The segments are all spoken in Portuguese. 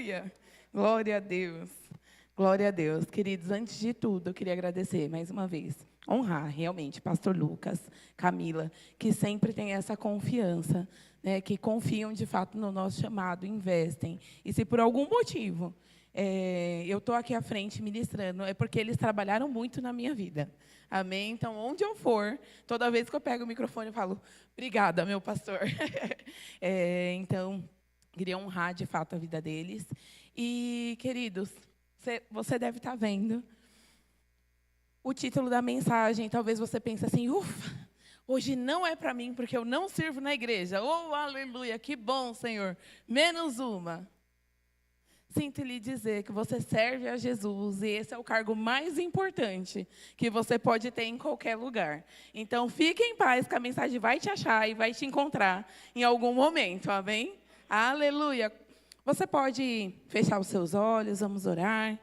Aleluia! Glória a Deus. Glória a Deus. Queridos, antes de tudo, eu queria agradecer mais uma vez, honrar realmente Pastor Lucas, Camila, que sempre tem essa confiança, né, que confiam de fato no nosso chamado, investem. E se por algum motivo eu estou aqui à frente ministrando, é porque eles trabalharam muito na minha vida. Amém? Então, onde eu for, toda vez que eu pego o microfone, eu falo, obrigada, meu pastor. Então, queria honrar, de fato, a vida deles. E, queridos, você deve estar vendo o título da mensagem. Talvez você pense assim, ufa, hoje não é para mim, porque eu não sirvo na igreja. Oh, aleluia, que bom, Senhor. Menos uma. Sinto lhe dizer que você serve a Jesus e esse é o cargo mais importante que você pode ter em qualquer lugar. Então, fique em paz que a mensagem vai te achar e vai te encontrar em algum momento, amém? Aleluia! Você pode fechar os seus olhos, vamos orar.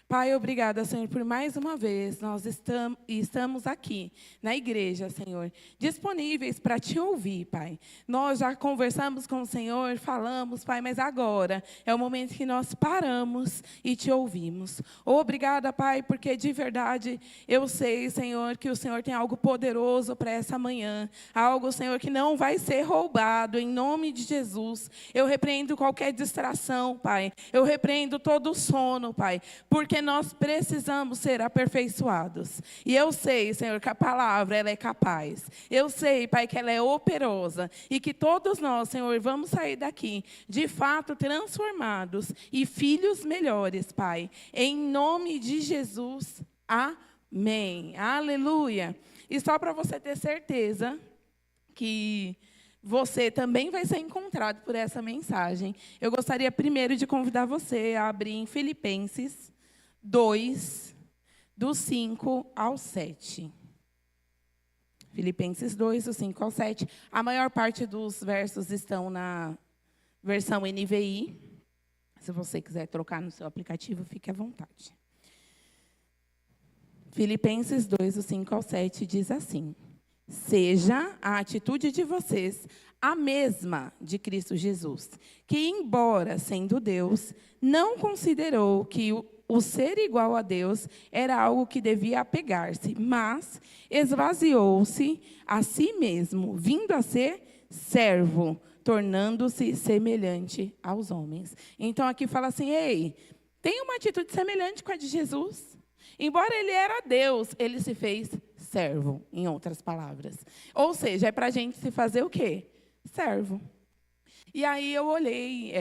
Pai, obrigada, Senhor, por mais uma vez nós estamos aqui na igreja, Senhor, disponíveis para te ouvir, Pai. Nós já conversamos com o Senhor, falamos, Pai, mas agora é o momento que nós paramos e te ouvimos. Obrigada, Pai, porque de verdade eu sei, Senhor, que o Senhor tem algo poderoso para essa manhã, algo, Senhor, que não vai ser roubado, em nome de Jesus. Eu repreendo qualquer distração, Pai. Eu repreendo todo o sono, Pai, porque nós precisamos ser aperfeiçoados. E eu sei, Senhor, que a palavra ela é capaz. Eu sei, Pai, que ela é operosa. E que todos nós, Senhor, vamos sair daqui, de fato, transformados e filhos melhores, Pai. Em nome de Jesus, amém. Aleluia. E só para você ter certeza que você também vai ser encontrado por essa mensagem, eu gostaria primeiro de convidar você a abrir em Filipenses 2, do 5 ao 7. Filipenses 2, do 5 ao 7. A maior parte dos versos estão na versão NVI. Se você quiser trocar no seu aplicativo, fique à vontade. Filipenses 2, do 5 ao 7, diz assim: seja a atitude de vocês a mesma de Cristo Jesus, que, embora sendo Deus, não considerou que o ser igual a Deus era algo que devia apegar-se, mas esvaziou-se a si mesmo, vindo a ser servo, tornando-se semelhante aos homens. Então, aqui fala assim, ei, tem uma atitude semelhante com a de Jesus. Embora ele era Deus, ele se fez servo, em outras palavras. Ou seja, é para a gente se fazer o quê? Servo. E aí eu olhei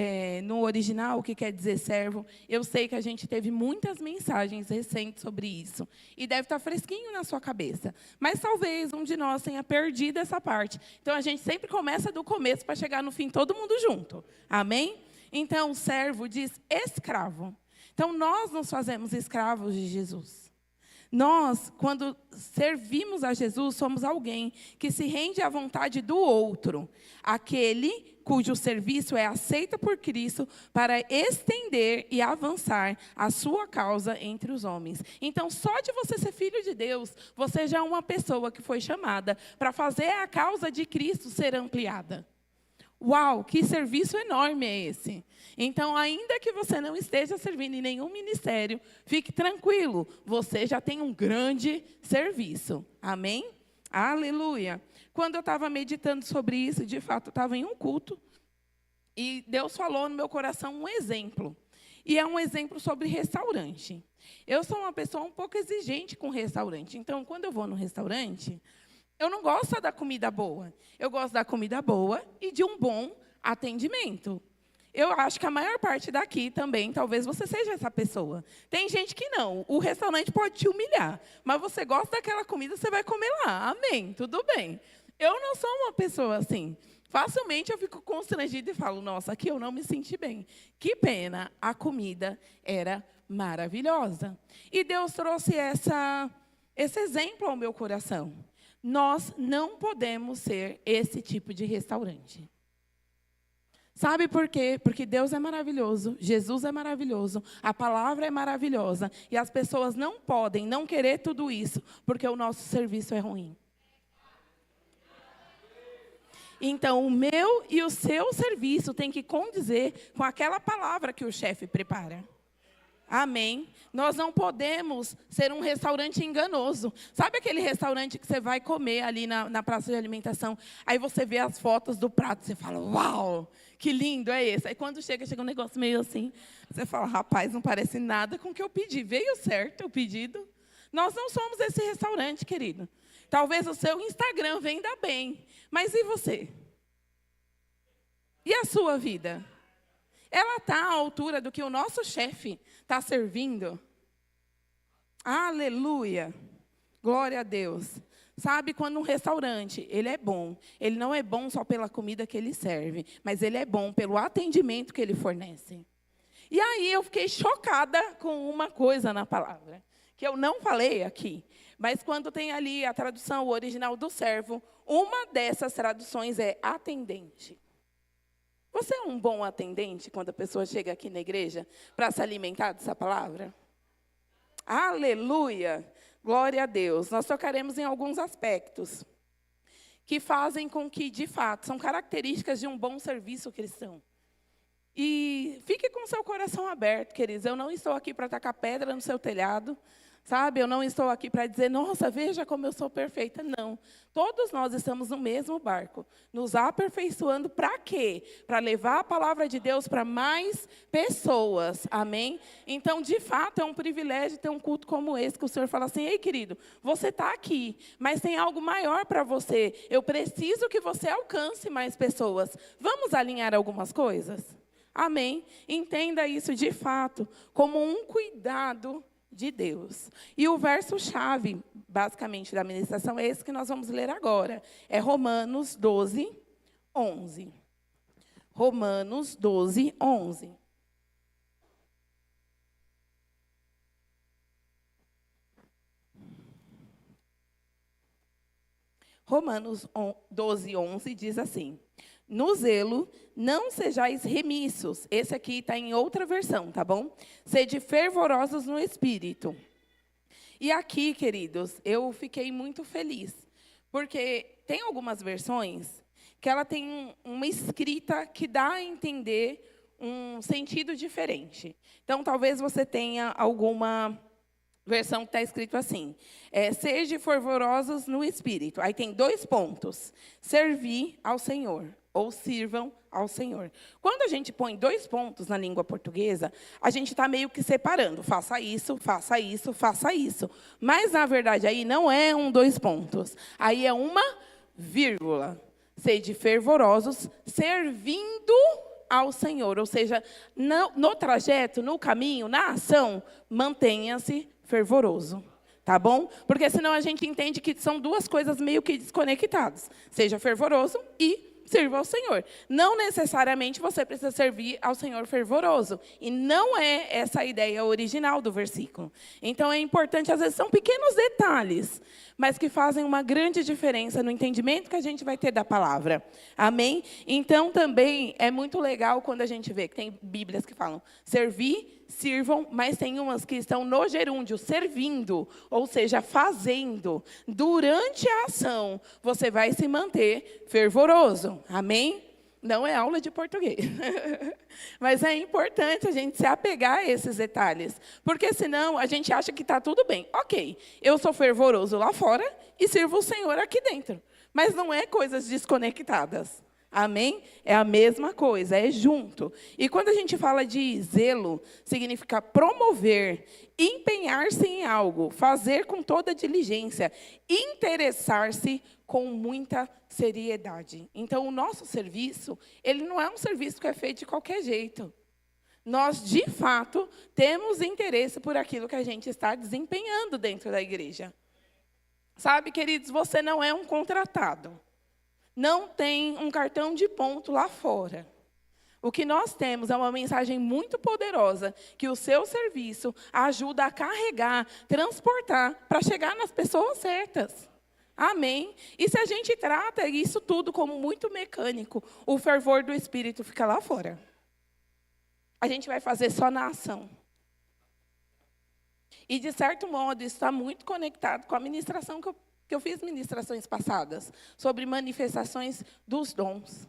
no original o que quer dizer servo. Eu sei que a gente teve muitas mensagens recentes sobre isso. E deve estar fresquinho na sua cabeça. Mas talvez um de nós tenha perdido essa parte. Então a gente sempre começa do começo para chegar no fim todo mundo junto. Amém? Então servo diz escravo. Então nós nos fazemos escravos de Jesus. Nós, quando servimos a Jesus, somos alguém que se rende à vontade do outro, aquele cujo serviço é aceito por Cristo para estender e avançar a sua causa entre os homens. Então, só de você ser filho de Deus, você já é uma pessoa que foi chamada para fazer a causa de Cristo ser ampliada. Uau, que serviço enorme é esse. Então, ainda que você não esteja servindo em nenhum ministério, fique tranquilo, você já tem um grande serviço. Amém? Aleluia. Quando eu estava meditando sobre isso, de fato, eu estava em um culto, e Deus falou no meu coração um exemplo. E é um exemplo sobre restaurante. Eu sou uma pessoa um pouco exigente com restaurante. Então, quando eu vou no restaurante, eu não gosto só da comida boa. Eu gosto da comida boa e de um bom atendimento. Eu acho que a maior parte daqui também, talvez você seja essa pessoa. Tem gente que não. O restaurante pode te humilhar. Mas você gosta daquela comida, você vai comer lá. Amém. Tudo bem. Eu não sou uma pessoa assim. Facilmente eu fico constrangida e falo, nossa, aqui eu não me senti bem. Que pena. A comida era maravilhosa. E Deus trouxe esse exemplo ao meu coração. Nós não podemos ser esse tipo de restaurante. Sabe por quê? Porque Deus é maravilhoso, Jesus é maravilhoso, a palavra é maravilhosa, e as pessoas não podem não querer tudo isso, porque o nosso serviço é ruim. Então, o meu e o seu serviço tem que condizer com aquela palavra que o chefe prepara. Amém? Nós não podemos ser um restaurante enganoso. Sabe aquele restaurante que você vai comer ali na praça de alimentação? Aí você vê as fotos do prato, você fala, uau, que lindo é esse. Aí quando chega um negócio meio assim, você fala, rapaz, não parece nada com o que eu pedi. Veio certo o pedido? Nós não somos esse restaurante, querido. Talvez o seu Instagram venda bem, mas e você? E a sua vida? Ela está à altura do que o nosso chefe está servindo? Aleluia! Glória a Deus. Sabe, quando um restaurante, ele é bom, ele não é bom só pela comida que ele serve, mas ele é bom pelo atendimento que ele fornece. E aí eu fiquei chocada com uma coisa na palavra, que eu não falei aqui, mas quando tem ali a tradução original do servo, uma dessas traduções é atendente. Você é um bom atendente quando a pessoa chega aqui na igreja para se alimentar dessa palavra? Aleluia! Glória a Deus. Nós tocaremos em alguns aspectos que fazem com que, de fato, são características de um bom serviço cristão. E fique com seu coração aberto, queridos. Eu não estou aqui para tacar pedra no seu telhado. Sabe, eu não estou aqui para dizer, nossa, veja como eu sou perfeita. Não. Todos nós estamos no mesmo barco, nos aperfeiçoando para quê? Para levar a palavra de Deus para mais pessoas. Amém? Então, de fato, é um privilégio ter um culto como esse, que o Senhor fala assim, ei, querido, você está aqui, mas tem algo maior para você. Eu preciso que você alcance mais pessoas. Vamos alinhar algumas coisas? Amém? Entenda isso, de fato, como um cuidado de Deus. E o verso-chave, basicamente, da ministração é esse que nós vamos ler agora. É Romanos 12, 11. Romanos 12, 11. Romanos 12, 11 diz assim, no zelo, não sejais remissos. Esse aqui está em outra versão, tá bom? Sede fervorosos no Espírito. E aqui, queridos, eu fiquei muito feliz, porque tem algumas versões que ela tem uma escrita que dá a entender um sentido diferente. Então, talvez você tenha alguma versão que está escrito assim, sede fervorosos no Espírito. Aí tem 2 pontos, servir ao Senhor, ou sirvam ao Senhor. Quando a gente põe 2 pontos na língua portuguesa, a gente está meio que separando, faça isso, faça isso, faça isso. Mas, na verdade, aí não é 2 pontos, aí é uma vírgula. Sede fervorosos, servindo ao Senhor. Ou seja, no trajeto, no caminho, na ação, mantenha-se fervoroso, tá bom? Porque senão a gente entende que são 2 coisas meio que desconectadas. Seja fervoroso e sirva ao Senhor. Não necessariamente você precisa servir ao Senhor fervoroso. E não é essa a ideia original do versículo. Então é importante, às vezes são pequenos detalhes, mas que fazem uma grande diferença no entendimento que a gente vai ter da palavra. Amém? Então também é muito legal quando a gente vê que tem Bíblias que falam servir, sirvam, mas tem umas que estão no gerúndio, servindo, ou seja, fazendo. Durante a ação, você vai se manter fervoroso. Amém? Não é aula de português. Mas é importante a gente se apegar a esses detalhes. Porque senão a gente acha que está tudo bem. Ok, eu sou fervoroso lá fora e sirvo o Senhor aqui dentro. Mas não é coisas desconectadas. Amém? É a mesma coisa, é junto. E quando a gente fala de zelo, significa promover, empenhar-se em algo, fazer com toda diligência, interessar-se com muita seriedade. Então, o nosso serviço, ele não é um serviço que é feito de qualquer jeito. Nós, de fato, temos interesse por aquilo que a gente está desempenhando dentro da igreja. Sabe, queridos, você não é um contratado. Não tem um cartão de ponto lá fora. O que nós temos é uma mensagem muito poderosa que o seu serviço ajuda a carregar, transportar, para chegar nas pessoas certas. Amém? E se a gente trata isso tudo como muito mecânico, o fervor do Espírito fica lá fora. A gente vai fazer só na ação. E, de certo modo, isso está muito conectado com a ministração que eu que eu fiz ministrações passadas sobre manifestações dos dons.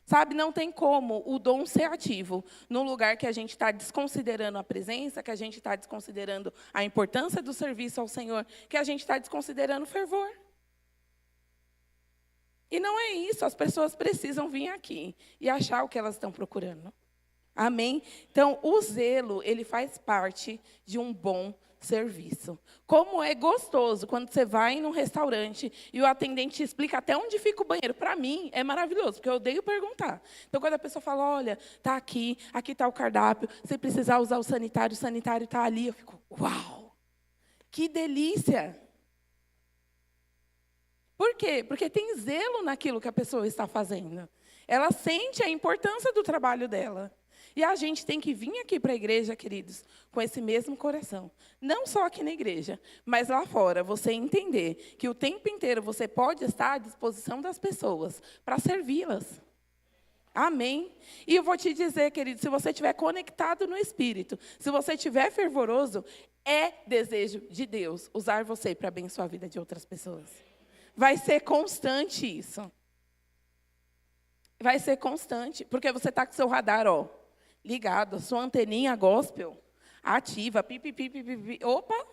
Sabe, não tem como o dom ser ativo num lugar que a gente está desconsiderando a presença, que a gente está desconsiderando a importância do serviço ao Senhor, que a gente está desconsiderando o fervor. E não é isso, as pessoas precisam vir aqui e achar o que elas estão procurando. Amém? Então, o zelo, ele faz parte de um bom serviço. Como é gostoso quando você vai num restaurante e o atendente te explica até onde fica o banheiro. Para mim, é maravilhoso, porque eu odeio perguntar. Então, quando a pessoa fala, olha, está aqui está o cardápio, se precisar usar o sanitário está ali, eu fico, uau, que delícia! Por quê? Porque tem zelo naquilo que a pessoa está fazendo. Ela sente a importância do trabalho dela. E a gente tem que vir aqui para a igreja, queridos, com esse mesmo coração. Não só aqui na igreja, mas lá fora, você entender que o tempo inteiro você pode estar à disposição das pessoas para servi-las. Amém? E eu vou te dizer, querido, se você estiver conectado no Espírito, se você estiver fervoroso, é desejo de Deus usar você para abençoar a vida de outras pessoas. Vai ser constante isso. Vai ser constante, porque você está com o seu radar, ligado, a sua anteninha gospel, ativa, pipi. Opa!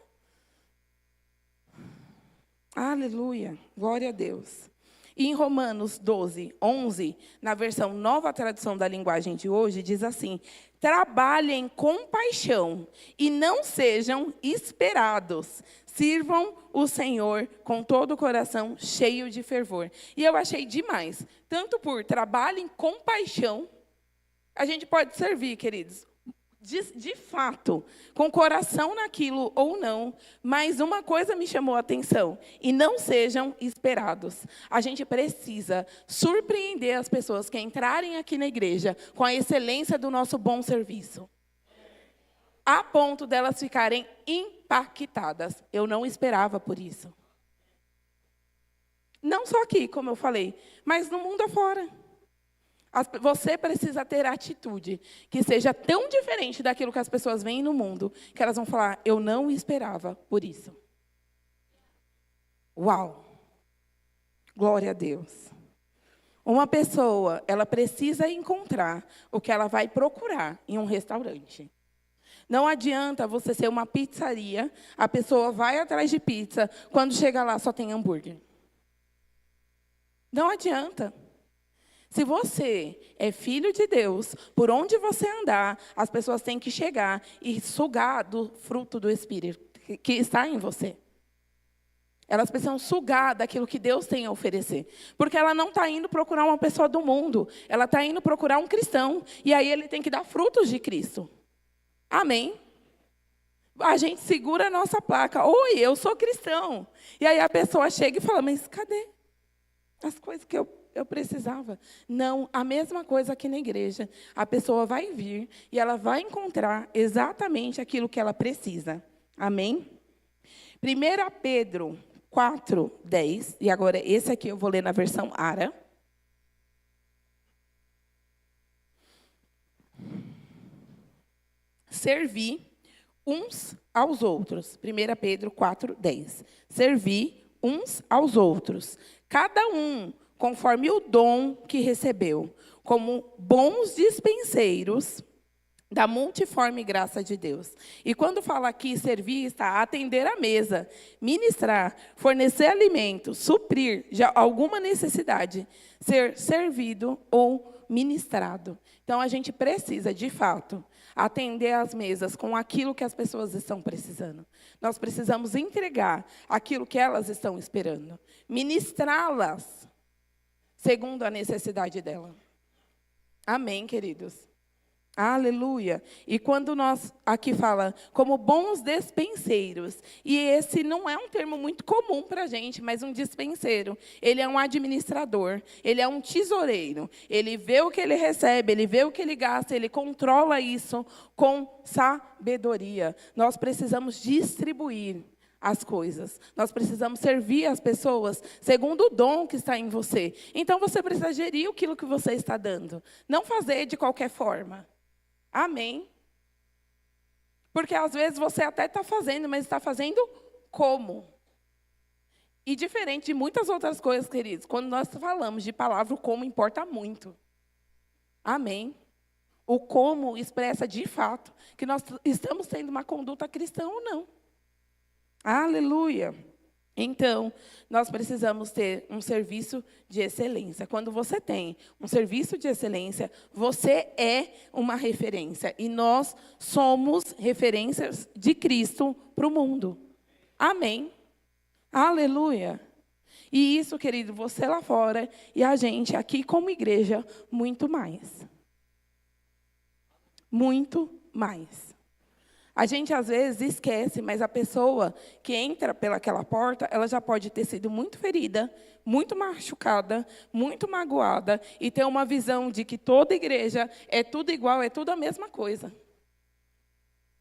Aleluia, glória a Deus. E em Romanos 12, 11, na versão Nova Tradução da Linguagem de hoje, diz assim, trabalhem com paixão e não sejam esperados. Sirvam o Senhor com todo o coração cheio de fervor. E eu achei demais, tanto por trabalhem com paixão, a gente pode servir, queridos, de fato, com coração naquilo ou não, mas uma coisa me chamou a atenção, e não sejam esperados. A gente precisa surpreender as pessoas que entrarem aqui na igreja com a excelência do nosso bom serviço, a ponto delas ficarem impactadas. Eu não esperava por isso. Não só aqui, como eu falei, mas no mundo afora. Você precisa ter atitude que seja tão diferente daquilo que as pessoas veem no mundo, que elas vão falar, eu não esperava por isso. Uau! Glória a Deus. Uma pessoa, ela precisa encontrar o que ela vai procurar em um restaurante. Não adianta você ser uma pizzaria, a pessoa vai atrás de pizza, quando chega lá só tem hambúrguer. Não adianta. Se você é filho de Deus, por onde você andar, as pessoas têm que chegar e sugar do fruto do Espírito que está em você. Elas precisam sugar daquilo que Deus tem a oferecer. Porque ela não está indo procurar uma pessoa do mundo, ela está indo procurar um cristão. E aí ele tem que dar frutos de Cristo. Amém? A gente segura a nossa placa. Oi, eu sou cristão. E aí a pessoa chega e fala, mas cadê as coisas que eu precisava? Não, a mesma coisa aqui na igreja. A pessoa vai vir e ela vai encontrar exatamente aquilo que ela precisa. Amém? 1 Pedro 4, 10. E agora esse aqui eu vou ler na versão ARA. Servir uns aos outros. 1 Pedro 4, 10. Servir uns aos outros. Cada um conforme o dom que recebeu, como bons dispenseiros da multiforme graça de Deus. E quando fala aqui servir, está atender a mesa, ministrar, fornecer alimento, suprir já alguma necessidade, ser servido ou ministrado. Então, a gente precisa, de fato, atender às mesas com aquilo que as pessoas estão precisando. Nós precisamos entregar aquilo que elas estão esperando, ministrá-las segundo a necessidade dela. Amém, queridos? Aleluia. E quando nós aqui fala como bons despenseiros, e esse não é um termo muito comum para a gente, mas um dispenseiro, ele é um administrador, ele é um tesoureiro, ele vê o que ele recebe, ele vê o que ele gasta, ele controla isso com sabedoria. Nós precisamos distribuir as coisas. Nós precisamos servir as pessoas segundo o dom que está em você. Então, você precisa gerir aquilo que você está dando. Não fazer de qualquer forma. Amém? Porque, às vezes, você até está fazendo, mas está fazendo como? E diferente de muitas outras coisas, queridos, quando nós falamos de palavra, o como importa muito. Amém? O como expressa de fato que nós estamos tendo uma conduta cristã ou não. Aleluia! Então, nós precisamos ter um serviço de excelência. Quando você tem um serviço de excelência, você é uma referência. E nós somos referências de Cristo para o mundo. Amém? Aleluia! E isso, querido, você lá fora e a gente aqui como igreja, muito mais. Muito mais. A gente, às vezes, esquece, mas a pessoa que entra pelaquela porta, ela já pode ter sido muito ferida, muito machucada, muito magoada, e ter uma visão de que toda igreja é tudo igual, é tudo a mesma coisa.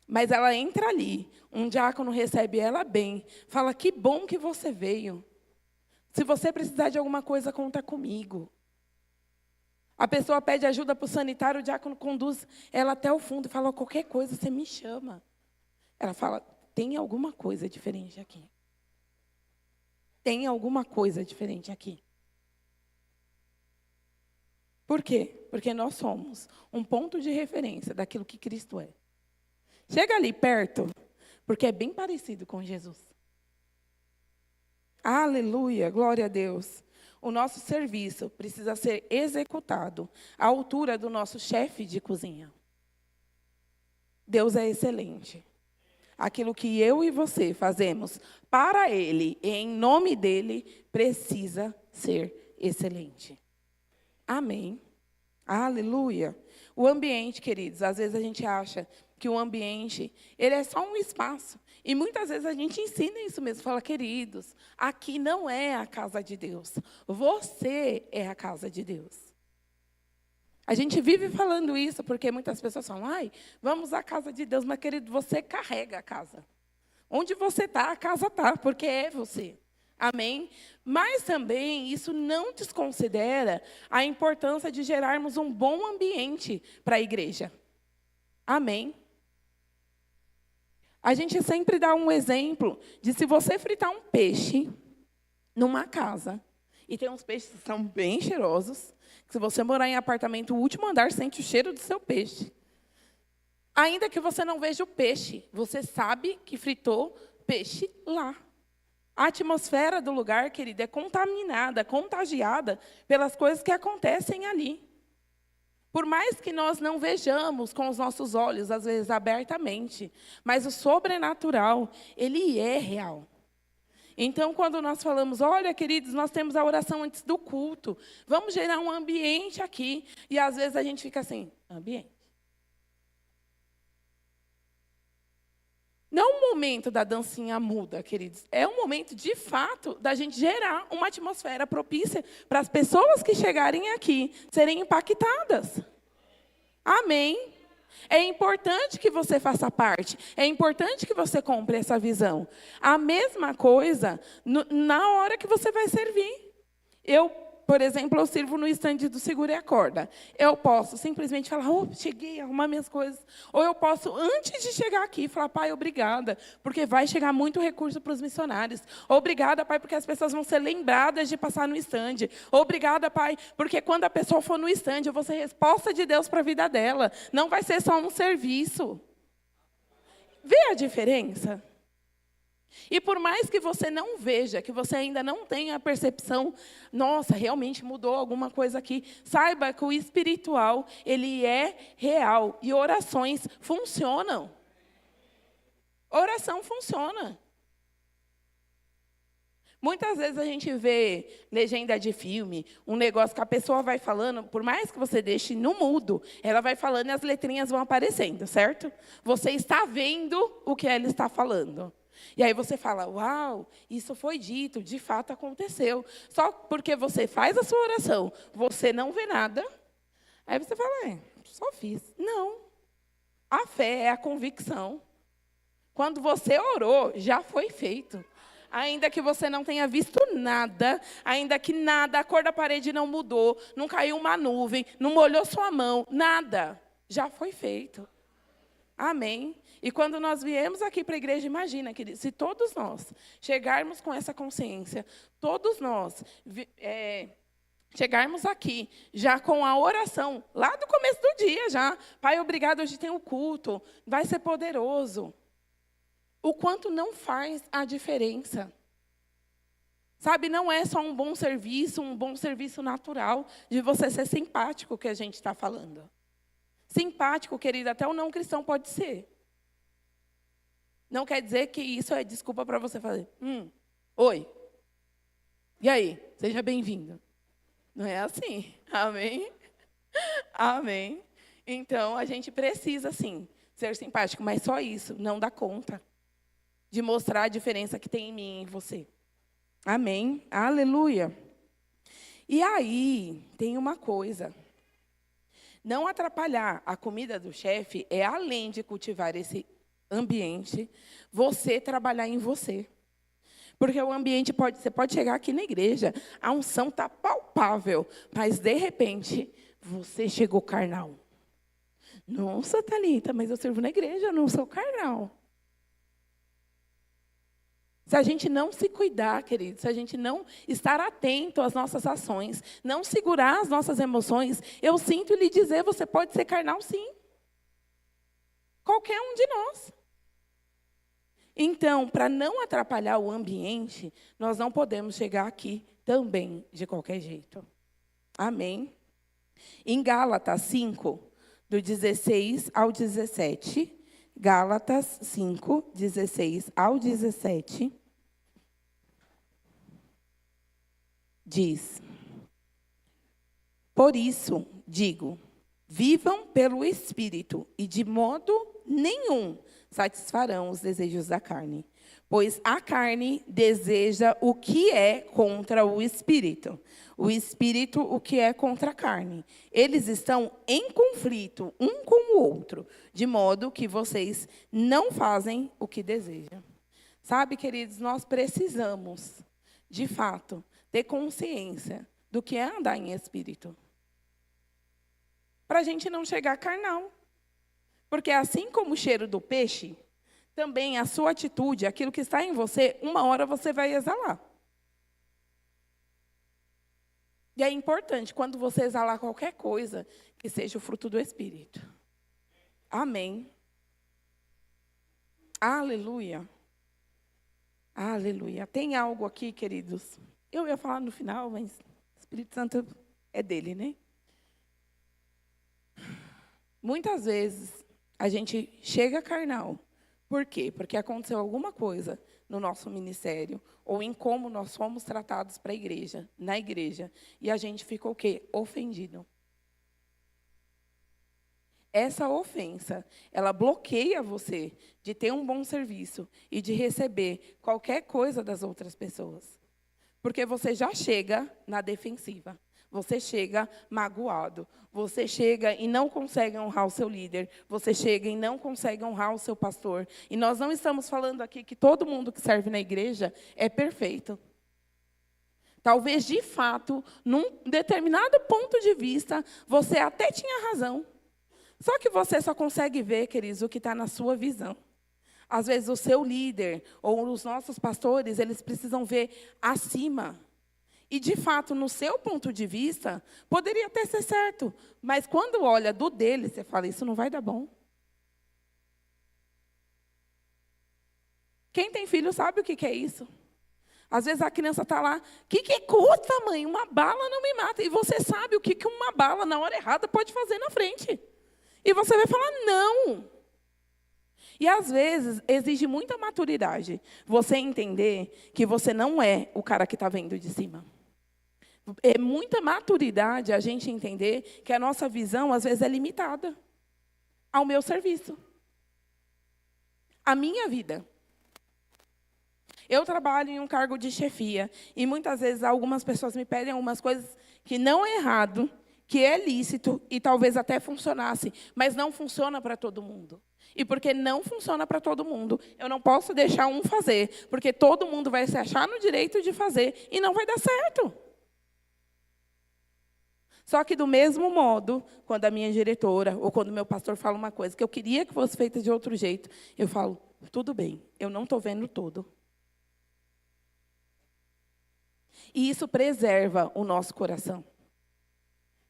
Mas ela entra ali, um diácono recebe ela bem, fala, que bom que você veio. Se você precisar de alguma coisa, conta comigo. A pessoa pede ajuda para o sanitário, o diácono conduz ela até o fundo e fala, qualquer coisa, você me chama. Ela fala, tem alguma coisa diferente aqui. Tem alguma coisa diferente aqui. Por quê? Porque nós somos um ponto de referência daquilo que Cristo é. Chega ali perto, porque é bem parecido com Jesus. Aleluia, glória a Deus. O nosso serviço precisa ser executado à altura do nosso chefe de cozinha. Deus é excelente. Aquilo que eu e você fazemos para Ele e em nome dEle precisa ser excelente. Amém. Aleluia. O ambiente, queridos, às vezes a gente acha que o ambiente, ele é só um espaço. E muitas vezes a gente ensina isso mesmo, fala, queridos, aqui não é a casa de Deus. Você é a casa de Deus. A gente vive falando isso porque muitas pessoas falam, ai, vamos à casa de Deus, mas, querido, você carrega a casa. Onde você está, a casa está, porque é você. Amém? Mas também isso não desconsidera a importância de gerarmos um bom ambiente para a igreja. Amém? A gente sempre dá um exemplo de se você fritar um peixe numa casa, e tem uns peixes que são bem cheirosos, que se você morar em apartamento, o último andar sente o cheiro do seu peixe. Ainda que você não veja o peixe, você sabe que fritou peixe lá. A atmosfera do lugar, querida, é contaminada, contagiada pelas coisas que acontecem ali. Por mais que nós não vejamos com os nossos olhos, às vezes abertamente, mas o sobrenatural, ele é real. Então, quando nós falamos, olha, queridos, nós temos a oração antes do culto, vamos gerar um ambiente aqui, e às vezes a gente fica assim, ambiente. Não é um momento da dancinha muda, queridos. É um momento, de fato, da gente gerar uma atmosfera propícia para as pessoas que chegarem aqui serem impactadas. Amém? É importante que você faça parte. É importante que você compre essa visão. A mesma coisa na hora que você vai servir. Por exemplo, eu sirvo no estande do Segura e Acorda. Eu posso simplesmente falar, cheguei, arrumar minhas coisas. Ou eu posso, antes de chegar aqui, falar, pai, obrigada, porque vai chegar muito recurso para os missionários. Obrigada, pai, porque as pessoas vão ser lembradas de passar no estande. Obrigada, pai, porque quando a pessoa for no estande, eu vou ser resposta de Deus para a vida dela. Não vai ser só um serviço. Vê a diferença? E por mais que você não veja, que você ainda não tenha a percepção, nossa, realmente mudou alguma coisa aqui, saiba que o espiritual, ele é real. E orações funcionam. Oração funciona. Muitas vezes a gente vê legenda de filme, um negócio que a pessoa vai falando, por mais que você deixe no mudo, ela vai falando e as letrinhas vão aparecendo, certo? Você está vendo o que ela está falando. E aí você fala, uau, isso foi dito, de fato aconteceu. Só porque você faz a sua oração, você não vê nada. Aí você fala, só fiz. Não. A fé é a convicção. Quando você orou, já foi feito. Ainda que você não tenha visto nada, ainda que nada, a cor da parede não mudou, não caiu uma nuvem, não molhou sua mão, nada. Já foi feito. Amém? E quando nós viemos aqui para a igreja, imagina, querido, se todos nós chegarmos com essa consciência, todos nós chegarmos aqui já com a oração, lá do começo do dia já, Pai, obrigado, hoje tem o culto, vai ser poderoso. O quanto não faz a diferença. Sabe, não é só um bom serviço natural, de você ser simpático que a gente está falando. Simpático, querido, até o não cristão pode ser. Não quer dizer que isso é desculpa para você fazer. Oi. E aí? Seja bem-vindo. Não é assim. Amém? Amém. Então, a gente precisa, sim, ser simpático, mas só isso não dá conta de mostrar a diferença que tem em mim e em você. Amém? Aleluia. E aí, tem uma coisa. Não atrapalhar a comida do chefe é, além de cultivar esse ambiente, você trabalhar em você. Porque o ambiente você pode chegar aqui na igreja, a unção está palpável, mas, de repente, você chegou carnal. Nossa, Thalita, mas eu sirvo na igreja, eu não sou carnal. Se a gente não se cuidar, querido, se a gente não estar atento às nossas ações, não segurar as nossas emoções, eu sinto lhe dizer, você pode ser carnal, sim. Qualquer um de nós. Então, para não atrapalhar o ambiente, nós não podemos chegar aqui também de qualquer jeito. Amém? Em Gálatas 5, do 16 ao 17, Gálatas 5, 16 ao 17, diz: Por isso, digo, vivam pelo Espírito, e de modo nenhum satisfarão os desejos da carne. Pois a carne deseja o que é contra o Espírito o que é contra a carne. Eles estão em conflito um com o outro, de modo que vocês não fazem o que desejam. Sabe, queridos, nós precisamos, de fato, ter consciência do que é andar em espírito. Para a gente não chegar carnal. Porque assim como o cheiro do peixe, também a sua atitude, aquilo que está em você, uma hora você vai exalar. E é importante, quando você exalar qualquer coisa, que seja o fruto do Espírito. Amém. Aleluia. Aleluia. Tem algo aqui, queridos. Eu ia falar no final, mas o Espírito Santo é dele, né? Muitas vezes, a gente chega carnal. Por quê? Porque aconteceu alguma coisa no nosso ministério, ou em como nós fomos tratados para a igreja, na igreja, e a gente ficou o quê? Ofendido. Essa ofensa, ela bloqueia você de ter um bom serviço e de receber qualquer coisa das outras pessoas. Porque você já chega na defensiva. Você chega magoado. Você chega e não consegue honrar o seu líder. Você chega e não consegue honrar o seu pastor. E nós não estamos falando aqui que todo mundo que serve na igreja é perfeito. Talvez, de fato, num determinado ponto de vista, você até tinha razão. Só que você só consegue ver, queridos, o que está na sua visão. Às vezes, o seu líder ou os nossos pastores, eles precisam ver acima. E, de fato, no seu ponto de vista, poderia até ser certo. Mas, quando olha do dele, você fala, isso não vai dar bom. Quem tem filho sabe o que é isso. Às vezes, a criança está lá, o que custa, mãe? Uma bala não me mata. E você sabe o que uma bala, na hora errada, pode fazer na frente. E você vai falar, não. E, às vezes, exige muita maturidade você entender que você não é o cara que está vendo de cima. É muita maturidade a gente entender que a nossa visão, às vezes, é limitada ao meu serviço. A minha vida. Eu trabalho em um cargo de chefia e, muitas vezes, algumas pessoas me pedem algumas coisas que não é errado, que é lícito e talvez até funcionasse, mas não funciona para todo mundo. E porque não funciona para todo mundo, eu não posso deixar um fazer, porque todo mundo vai se achar no direito de fazer e não vai dar certo. Só que, do mesmo modo, quando a minha diretora ou quando o meu pastor fala uma coisa que eu queria que fosse feita de outro jeito, eu falo, tudo bem, eu não estou vendo tudo. E isso preserva o nosso coração.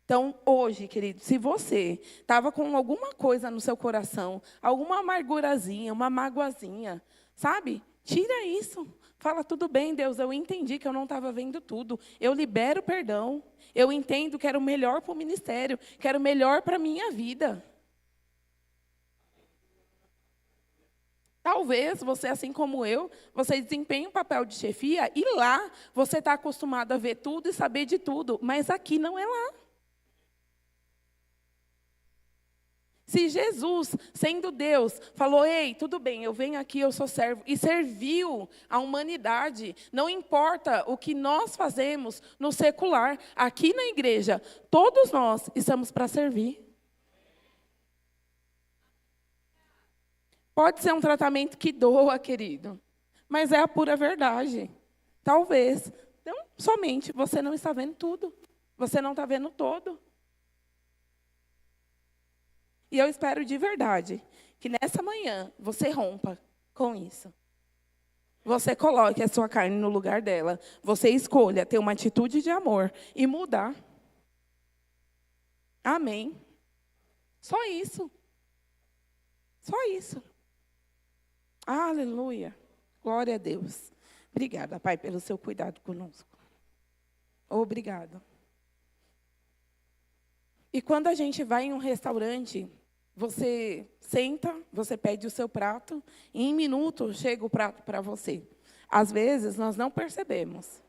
Então, hoje, querido, se você estava com alguma coisa no seu coração, alguma amargurazinha, uma magoazinha, sabe? Tira isso. Fala, tudo bem, Deus, eu entendi que eu não estava vendo tudo. Eu libero perdão. Eu entendo que era o melhor para o ministério, que era o melhor para a minha vida. Talvez você, assim como eu, você desempenhe um papel de chefia e lá você está acostumado a ver tudo e saber de tudo, mas aqui não é lá. Se Jesus, sendo Deus, falou, ei, tudo bem, eu venho aqui, eu sou servo, e serviu a humanidade, não importa o que nós fazemos no secular, aqui na igreja, todos nós estamos para servir. Pode ser um tratamento que doa, querido, mas é a pura verdade. Talvez, não somente, você não está vendo tudo, você não está vendo todo. E eu espero de verdade que nessa manhã você rompa com isso. Você coloque a sua carne no lugar dela. Você escolha ter uma atitude de amor e mudar. Amém. Só isso. Só isso. Aleluia. Glória a Deus. Obrigada, Pai, pelo seu cuidado conosco. Obrigada. E quando a gente vai em um restaurante, você senta, você pede o seu prato, e em minutos chega o prato para você. Às vezes, nós não percebemos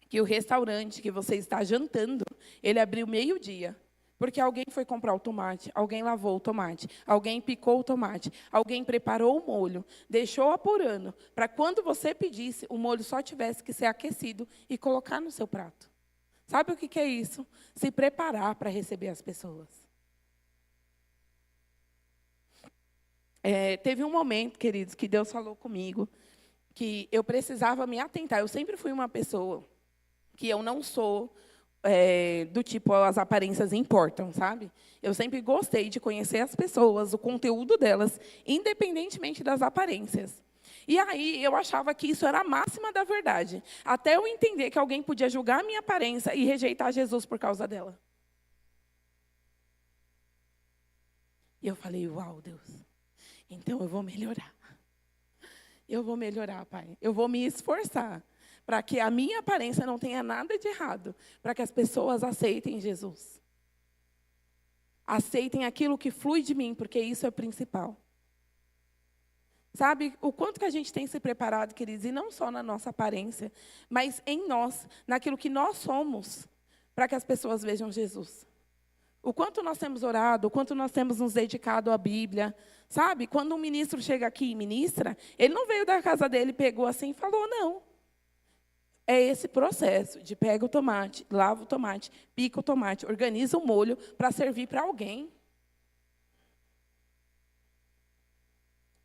que o restaurante que você está jantando, ele abriu meio-dia, porque alguém foi comprar o tomate, alguém lavou o tomate, alguém picou o tomate, alguém preparou o molho, deixou apurando, para quando você pedisse, o molho só tivesse que ser aquecido e colocar no seu prato. Sabe o que é isso? Se preparar para receber as pessoas. Teve um momento, queridos, que Deus falou comigo, que eu precisava me atentar. Eu sempre fui uma pessoa que eu não sou do tipo, as aparências importam, sabe? Eu sempre gostei de conhecer as pessoas, o conteúdo delas, independentemente das aparências. E aí, eu achava que isso era a máxima da verdade. Até eu entender que alguém podia julgar a minha aparência e rejeitar Jesus por causa dela. E eu falei, uau, Deus. Então, eu vou melhorar. Eu vou melhorar, Pai. Eu vou me esforçar para que a minha aparência não tenha nada de errado. Para que as pessoas aceitem Jesus. Aceitem aquilo que flui de mim, porque isso é o principal. Sabe o quanto que a gente tem se preparado, queridos, e não só na nossa aparência, mas em nós, naquilo que nós somos, para que as pessoas vejam Jesus. O quanto nós temos orado, o quanto nós temos nos dedicado à Bíblia. Sabe, quando um ministro chega aqui e ministra, ele não veio da casa dele, pegou assim e falou, não. É esse processo de pega o tomate, lava o tomate, pica o tomate, organiza o molho para servir para alguém.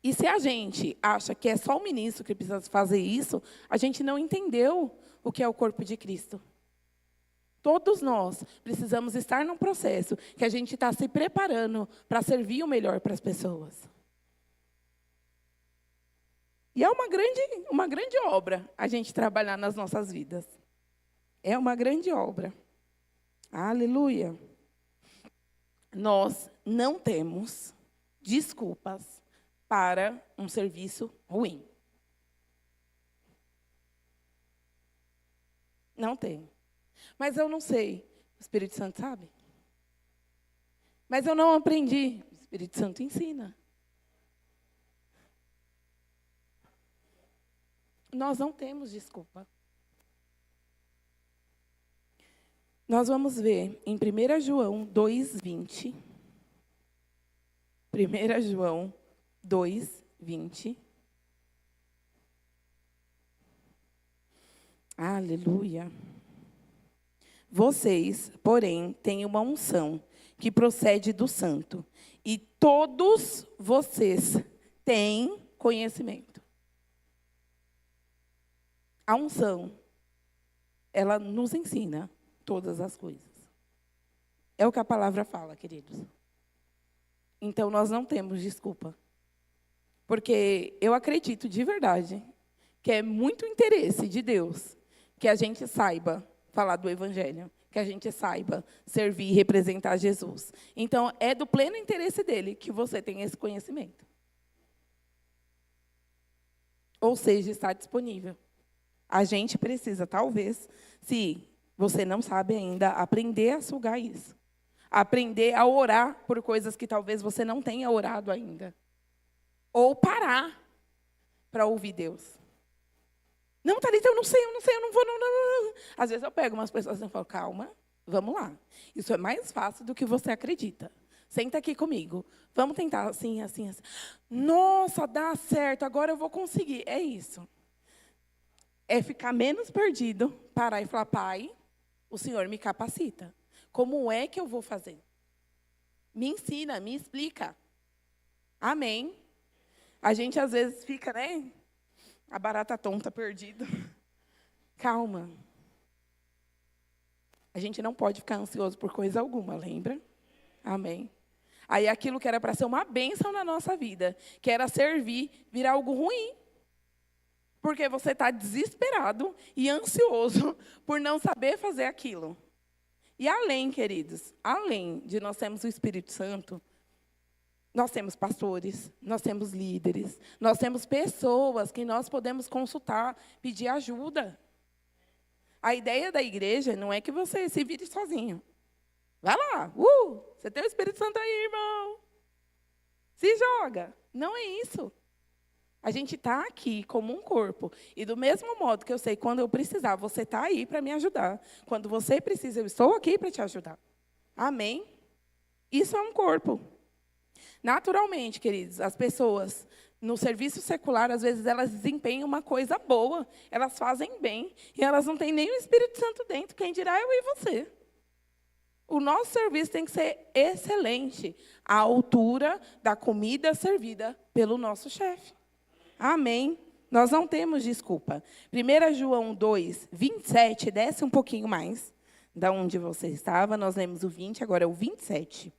E se a gente acha que é só o ministro que precisa fazer isso, a gente não entendeu o que é o corpo de Cristo. Todos nós precisamos estar num processo que a gente está se preparando para servir o melhor para as pessoas. E é uma grande obra a gente trabalhar nas nossas vidas. É uma grande obra. Aleluia. Nós não temos desculpas para um serviço ruim. Não tem. Mas eu não sei. O Espírito Santo sabe. Mas eu não aprendi. O Espírito Santo ensina. Nós não temos desculpa. Nós vamos ver em 1 João 2:20. 1 João 2:20. Aleluia. Vocês, porém, têm uma unção que procede do Santo, e todos vocês têm conhecimento. A unção, ela nos ensina todas as coisas. É o que a palavra fala, queridos. Então, nós não temos desculpa. Porque eu acredito de verdade que é muito interesse de Deus que a gente saiba falar do Evangelho, que a gente saiba servir e representar Jesus. Então, é do pleno interesse dele que você tenha esse conhecimento. Ou seja, está disponível. A gente precisa, talvez, se você não sabe ainda, aprender a sugar isso. Aprender a orar por coisas que talvez você não tenha orado ainda. Ou parar para ouvir Deus. Não, Thalita, eu não sei, eu não vou, não. Às vezes eu pego umas pessoas e falo, calma, vamos lá. Isso é mais fácil do que você acredita. Senta aqui comigo. Vamos tentar assim, assim, assim. Nossa, dá certo, agora eu vou conseguir. É isso. É ficar menos perdido, parar e falar, Pai, o Senhor me capacita. Como é que eu vou fazer? Me ensina, me explica. Amém. A gente, às vezes, fica, né? A barata tonta, perdida. Calma. A gente não pode ficar ansioso por coisa alguma, lembra? Amém. Aí aquilo que era para ser uma bênção na nossa vida, que era servir, virar algo ruim. Porque você está desesperado e ansioso por não saber fazer aquilo. E além, queridos, além de nós termos o Espírito Santo, nós temos pastores, nós temos líderes, nós temos pessoas que nós podemos consultar, pedir ajuda. A ideia da igreja não é que você se vire sozinho. Vai lá, você tem o Espírito Santo aí, irmão. Se joga. Não é isso. A gente está aqui como um corpo. E do mesmo modo que eu sei, quando eu precisar, você está aí para me ajudar. Quando você precisa, eu estou aqui para te ajudar. Amém? Isso é um corpo. Naturalmente, queridos, as pessoas no serviço secular, às vezes, elas desempenham uma coisa boa. Elas fazem bem. E elas não têm nem o Espírito Santo dentro. Quem dirá eu e você? O nosso serviço tem que ser excelente, à altura da comida servida pelo nosso chefe. Amém. Nós não temos desculpa. 1 João 2, 27, desce um pouquinho mais da onde você estava. Nós lemos o 20, agora é o 27.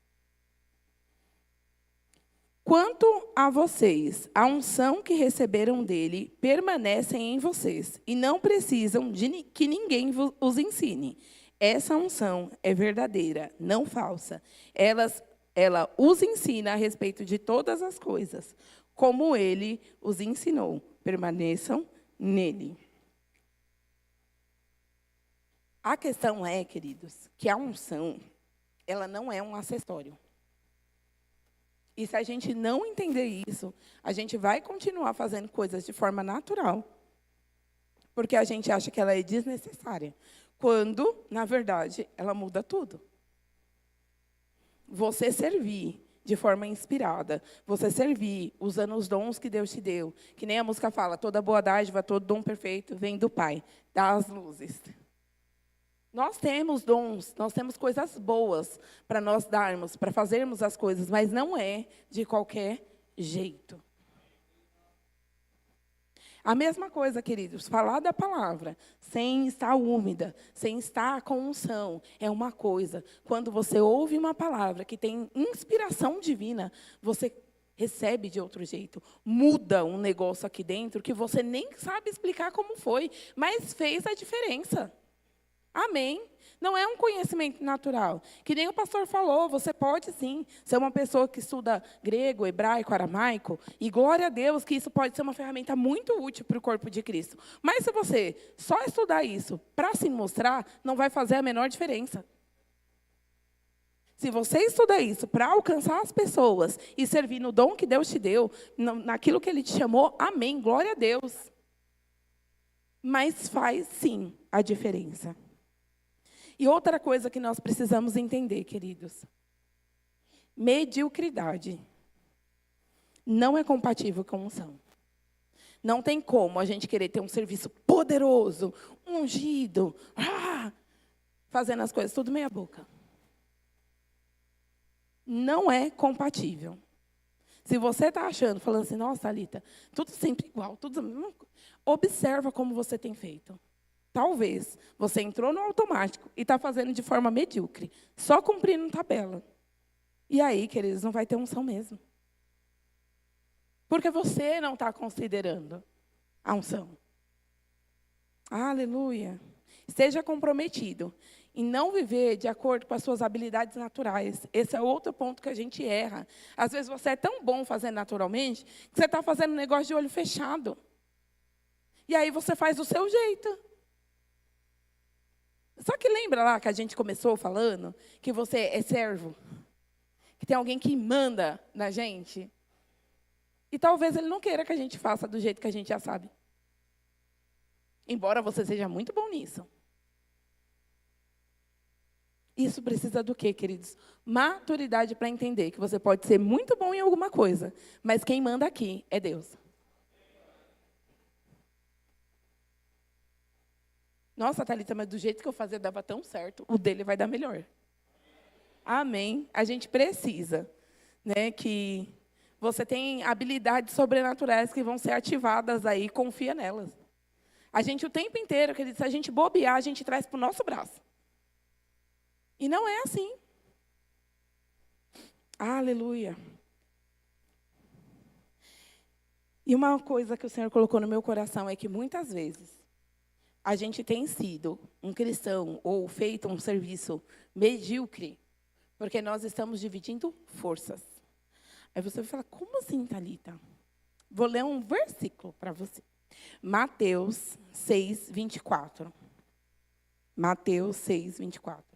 Quanto a vocês, a unção que receberam dele permanece em vocês, e não precisam de que ninguém os ensine. Essa unção é verdadeira, não falsa. Ela os ensina a respeito de todas as coisas, como ele os ensinou. Permaneçam nele. A questão é, queridos, que a unção, ela não é um acessório. E se a gente não entender isso, a gente vai continuar fazendo coisas de forma natural, porque a gente acha que ela é desnecessária, quando, na verdade, ela muda tudo. Você servir de forma inspirada, você servir usando os dons que Deus te deu, que nem a música fala, toda boa dádiva, todo dom perfeito vem do Pai, das luzes. Nós temos dons, nós temos coisas boas para nós darmos, para fazermos as coisas, mas não é de qualquer jeito. A mesma coisa, queridos, falar da palavra sem estar úmida, sem estar com unção, é uma coisa. Quando você ouve uma palavra que tem inspiração divina, você recebe de outro jeito. Muda um negócio aqui dentro que você nem sabe explicar como foi, mas fez a diferença. Amém? Não é um conhecimento natural. Que nem o pastor falou, você pode sim ser uma pessoa que estuda grego, hebraico, aramaico, e glória a Deus que isso pode ser uma ferramenta muito útil para o corpo de Cristo. Mas se você só estudar isso para se mostrar, não vai fazer a menor diferença. Se você estudar isso para alcançar as pessoas e servir no dom que Deus te deu, naquilo que Ele te chamou, amém, glória a Deus. Mas faz sim a diferença. E outra coisa que nós precisamos entender, queridos. Mediocridade não é compatível com unção. Não tem como a gente querer ter um serviço poderoso, ungido, fazendo as coisas tudo meia boca. Não é compatível. Se você está achando, falando assim, nossa, Thalita, tudo sempre igual, tudo... Observa como você tem feito. Talvez você entrou no automático e está fazendo de forma medíocre, só cumprindo tabela. E aí, queridos, não vai ter unção mesmo. Porque você não está considerando a unção. Aleluia. Esteja comprometido em não viver de acordo com as suas habilidades naturais. Esse é outro ponto que a gente erra. Às vezes você é tão bom fazendo naturalmente, que você está fazendo um negócio de olho fechado. E aí você faz do seu jeito. Só que lembra lá que a gente começou falando que você é servo? Que tem alguém que manda na gente? E talvez ele não queira que a gente faça do jeito que a gente já sabe. Embora você seja muito bom nisso. Isso precisa do quê, queridos? Maturidade para entender que você pode ser muito bom em alguma coisa, mas quem manda aqui é Deus. Nossa, Thalita, mas do jeito que eu fazia dava tão certo, o dele vai dar melhor. Amém. A gente precisa, né, que você tem habilidades sobrenaturais que vão ser ativadas aí, confia nelas. A gente o tempo inteiro, queridos, se a gente bobear, a gente traz para o nosso braço. E não é assim. Aleluia. E uma coisa que o Senhor colocou no meu coração é que muitas vezes a gente tem sido um cristão ou feito um serviço medíocre, porque nós estamos dividindo forças. Aí você vai falar, como assim, Thalita? Vou ler um versículo para você. Mateus 6, 24. Mateus 6, 24.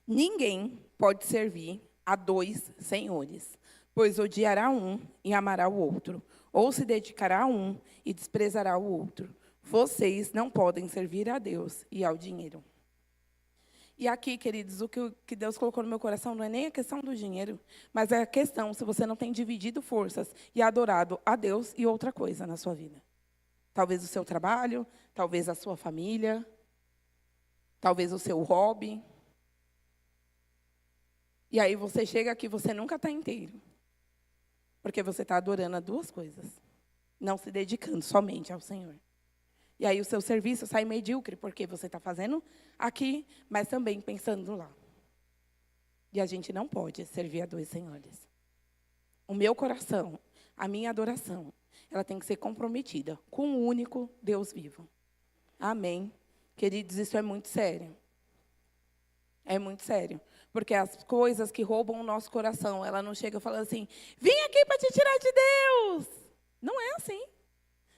Ninguém pode servir a dois senhores, pois odiará um e amará o outro, ou se dedicará a um e desprezará o outro. Vocês não podem servir a Deus e ao dinheiro. E aqui, queridos, o que Deus colocou no meu coração não é nem a questão do dinheiro, mas é a questão se você não tem dividido forças e adorado a Deus e outra coisa na sua vida. Talvez o seu trabalho, talvez a sua família, talvez o seu hobby. E aí você chega aqui, você nunca está inteiro. Porque você está adorando a duas coisas. Não se dedicando somente ao Senhor. E aí o seu serviço sai medíocre, porque você está fazendo aqui, mas também pensando lá. E a gente não pode servir a dois senhores. O meu coração, a minha adoração, ela tem que ser comprometida com o único Deus vivo. Amém. Queridos, isso é muito sério. É muito sério. Porque as coisas que roubam o nosso coração, ela não chega falando assim, vim aqui para te tirar de Deus. Não é assim.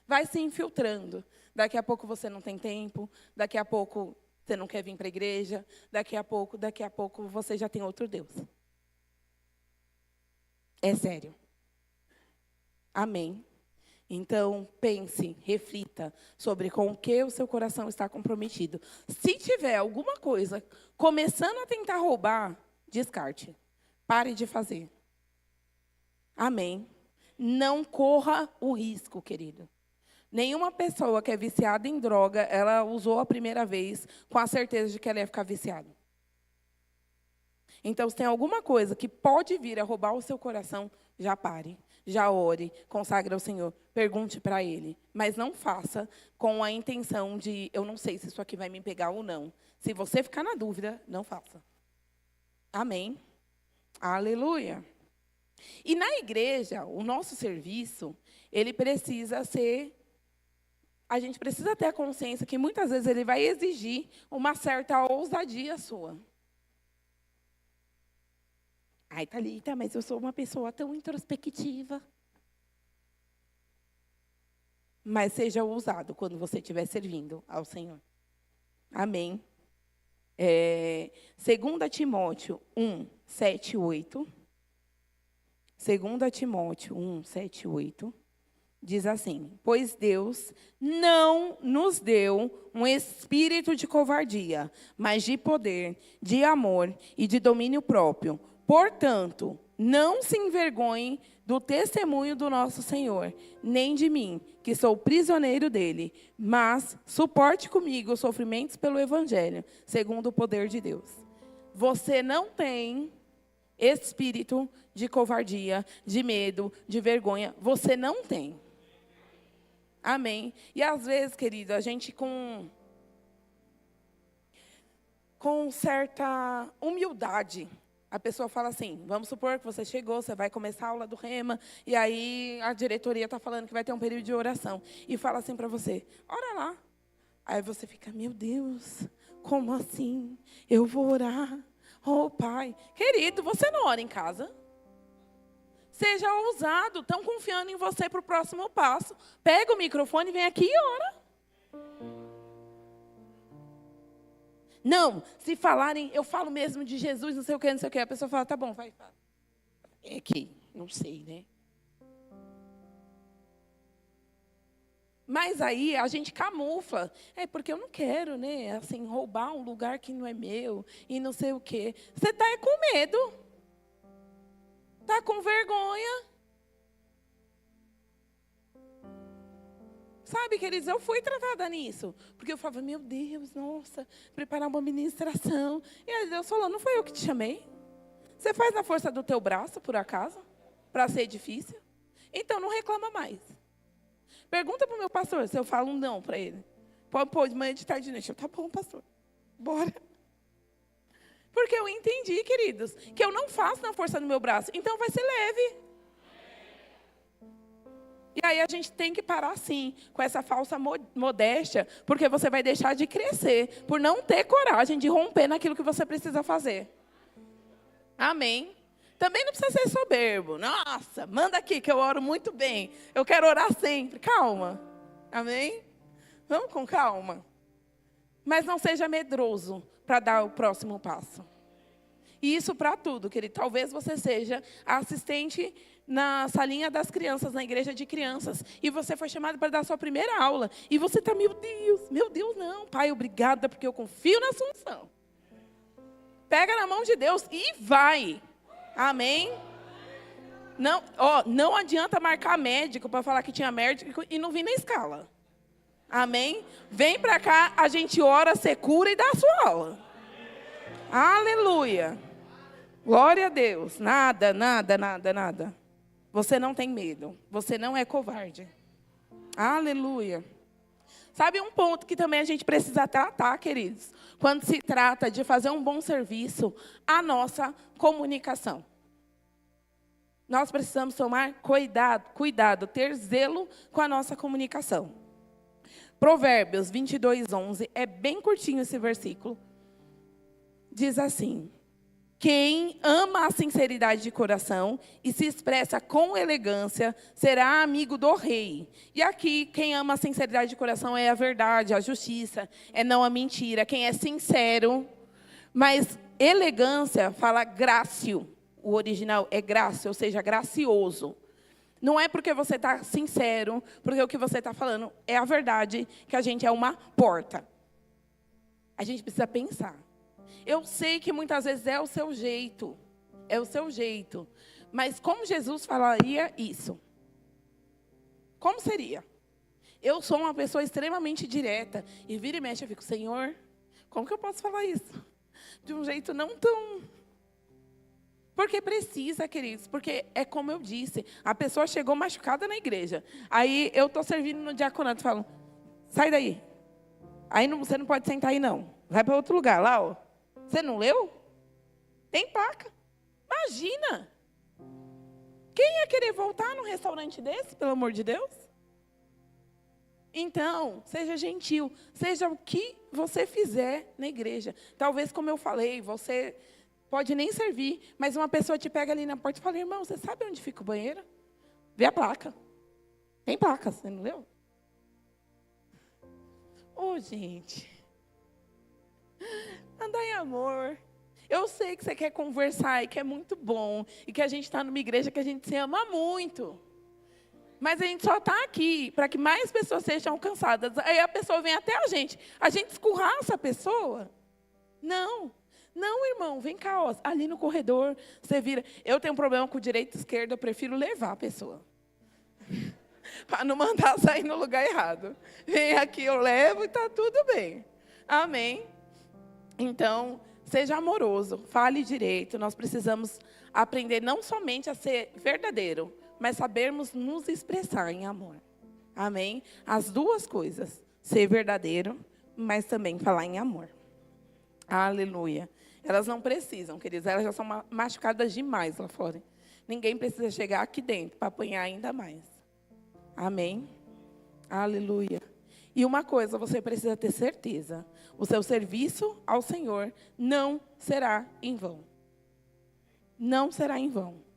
Vai se infiltrando. Daqui a pouco você não tem tempo, daqui a pouco você não quer vir para a igreja, daqui a pouco você já tem outro Deus. É sério. Amém. Então, pense, reflita sobre com o que o seu coração está comprometido. Se tiver alguma coisa começando a tentar roubar, descarte. Pare de fazer. Amém. Não corra o risco, querido. Nenhuma pessoa que é viciada em droga, ela usou a primeira vez com a certeza de que ela ia ficar viciada. Então, se tem alguma coisa que pode vir a roubar o seu coração, já pare. Já ore, consagre ao Senhor, pergunte para Ele. Mas não faça com a intenção de, eu não sei se isso aqui vai me pegar ou não. Se você ficar na dúvida, não faça. Amém. Aleluia. E na igreja, o nosso serviço, ele precisa ser... A gente precisa ter a consciência que muitas vezes ele vai exigir uma certa ousadia sua. Ai, Thalita, mas eu sou uma pessoa tão introspectiva. Mas seja ousado quando você estiver servindo ao Senhor. Amém. 2 Timóteo 1, 7, 8. 2 Timóteo 1, 7, 8. Diz assim, pois Deus não nos deu um espírito de covardia, mas de poder, de amor e de domínio próprio. Portanto, não se envergonhem do testemunho do nosso Senhor, nem de mim, que sou prisioneiro dele, mas suporte comigo os sofrimentos pelo Evangelho, segundo o poder de Deus. Você não tem Espírito de covardia, de medo, de vergonha, você não tem. Amém? E às vezes, querido, a gente com certa humildade, a pessoa fala assim, vamos supor que você chegou, você vai começar a aula do Rema, e aí a diretoria está falando que vai ter um período de oração, e fala assim para você, ora lá. Aí você fica, meu Deus, como assim? Eu vou orar? Oh, Pai. Querido, você não ora em casa? Seja ousado, estão confiando em você para o próximo passo. Pega o microfone, vem aqui e ora. Não, se falarem, eu falo mesmo de Jesus, não sei o que, não sei o que. A pessoa fala, tá bom, vai, fala. É que, não sei, né? Mas aí a gente camufla. É porque eu não quero, né? Assim, roubar um lugar que não é meu e não sei o quê. Você está com medo. Está com vergonha. Sabe, queridos, eu fui tratada nisso. Porque eu falava, meu Deus, nossa, preparar uma ministração. E aí Deus falou, não foi eu que te chamei? Você faz na força do teu braço, por acaso? Para ser difícil? Então, não reclama mais. Pergunta para o meu pastor se eu falo um não para ele. Pode pôr de manhã, de tarde, de noite. Tá bom, pastor. Bora. Porque eu entendi, queridos, que eu não faço na força do meu braço. Então, vai ser leve. E aí a gente tem que parar, sim, com essa falsa modéstia, porque você vai deixar de crescer, por não ter coragem de romper naquilo que você precisa fazer. Amém? Também não precisa ser soberbo. Nossa, manda aqui que eu oro muito bem. Eu quero orar sempre. Calma. Amém? Vamos com calma. Mas não seja medroso para dar o próximo passo. E isso para tudo, querido. Talvez você seja assistente na salinha das crianças, na igreja de crianças. E você foi chamado para dar a sua primeira aula. E você está, meu Deus, não. Pai, obrigada, porque eu confio na sua unção. Pega na mão de Deus e vai. Amém? Não, não adianta marcar médico para falar que tinha médico e não vir na escala. Amém? Vem para cá, a gente ora, você cura e dá a sua aula. Aleluia. Glória a Deus. Nada. Você não tem medo. Você não é covarde. Aleluia. Sabe um ponto que também a gente precisa tratar, queridos? Quando se trata de fazer um bom serviço, a nossa comunicação. Nós precisamos tomar cuidado, ter zelo com a nossa comunicação. Provérbios 22:11, é bem curtinho esse versículo. Diz assim: quem ama a sinceridade de coração e se expressa com elegância, será amigo do rei. E aqui, quem ama a sinceridade de coração é a verdade, a justiça, é não a mentira. Quem é sincero, mas elegância fala grácio. O original é grácio, ou seja, gracioso. Não é porque você está sincero, porque o que você está falando é a verdade, que a gente é uma porta. A gente precisa pensar. Eu sei que muitas vezes é o seu jeito. Mas como Jesus falaria isso? Como seria? Eu sou uma pessoa extremamente direta. E vira e mexe, eu fico, Senhor, como que eu posso falar isso? De um jeito não tão... Porque precisa, queridos. Porque é como eu disse, a pessoa chegou machucada na igreja. Aí eu estou servindo no diaconato e falo, sai daí. Aí você não pode sentar aí, não. Vai para outro lugar, lá, ó. Você não leu? Tem placa. Imagina. Quem ia querer voltar num restaurante desse, pelo amor de Deus? Então, seja gentil. Seja o que você fizer na igreja. Talvez, como eu falei, você pode nem servir, mas uma pessoa te pega ali na porta e fala, irmão, você sabe onde fica o banheiro? Vê a placa. Tem placa, você não leu? Gente. Andar em amor. Eu sei que você quer conversar e que é muito bom. E que a gente está numa igreja que a gente se ama muito. Mas a gente só está aqui para que mais pessoas sejam alcançadas. Aí a pessoa vem até a gente escurraça a pessoa. Não, irmão, vem cá, ó, ali no corredor, você vira. Eu tenho um problema com o direito e esquerdo, eu prefiro levar a pessoa. Para não mandar sair no lugar errado. Vem aqui, eu levo e está tudo bem. Amém? Então, Seja amoroso, fale direito. Nós precisamos aprender não somente a ser verdadeiro, mas sabermos nos expressar em amor. Amém? As duas coisas. Ser verdadeiro, mas também falar em amor. Aleluia. Elas não precisam, queridos. Elas já são machucadas demais lá fora. Ninguém precisa chegar aqui dentro para apanhar ainda mais. Amém? Aleluia. E uma coisa você precisa ter certeza. O seu serviço ao Senhor não será em vão. Não será em vão.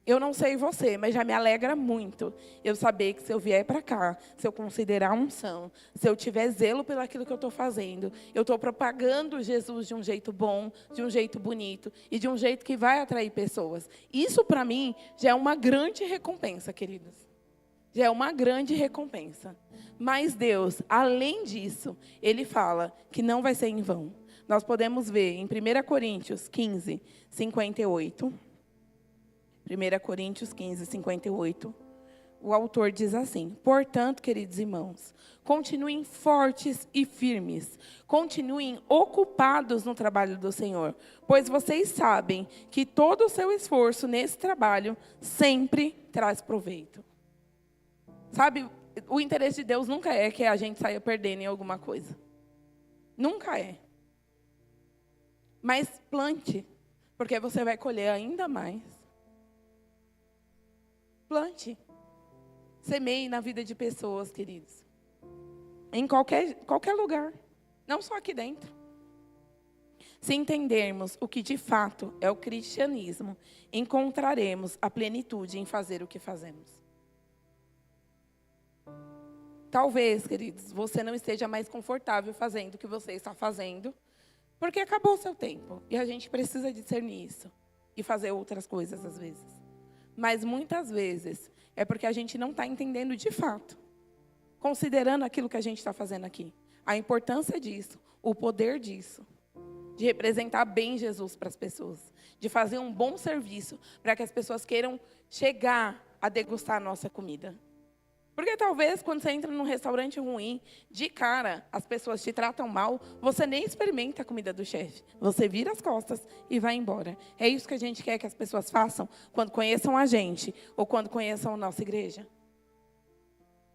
Eu não sei você, mas já me alegra muito eu saber que se eu vier para cá, se eu considerar unção, se eu tiver zelo pelo aquilo que eu estou fazendo, eu estou propagando Jesus de um jeito bom, de um jeito bonito e de um jeito que vai atrair pessoas. Isso, para mim, já é uma grande recompensa, queridos. Já é uma grande recompensa. Mas Deus, além disso, Ele fala que não vai ser em vão. Nós podemos ver em 1 Coríntios 15, 58... 1 Coríntios 15, 58, o autor diz assim: portanto, queridos irmãos, continuem fortes e firmes, continuem ocupados no trabalho do Senhor, pois vocês sabem que todo o seu esforço nesse trabalho sempre traz proveito. Sabe, o interesse de Deus nunca é que a gente saia perdendo em alguma coisa. Nunca é. Mas plante, porque você vai colher ainda mais. Plante. Semeie na vida de pessoas, queridos. Em qualquer lugar. Não só aqui dentro. Se entendermos o que de fato é o cristianismo, encontraremos a plenitude em fazer o que fazemos. Talvez, queridos, você não esteja mais confortável fazendo o que você está fazendo, porque acabou o seu tempo. E a gente precisa discernir isso. E fazer outras coisas às vezes. Mas muitas vezes é porque a gente não está entendendo de fato, considerando aquilo que a gente está fazendo aqui. A importância disso, o poder disso, de representar bem Jesus para as pessoas, de fazer um bom serviço para que as pessoas queiram chegar a degustar a nossa comida. Porque talvez quando você entra num restaurante ruim, de cara, as pessoas te tratam mal, você nem experimenta a comida do chefe. Você vira as costas e vai embora. É isso que a gente quer que as pessoas façam quando conheçam a gente ou quando conheçam a nossa igreja.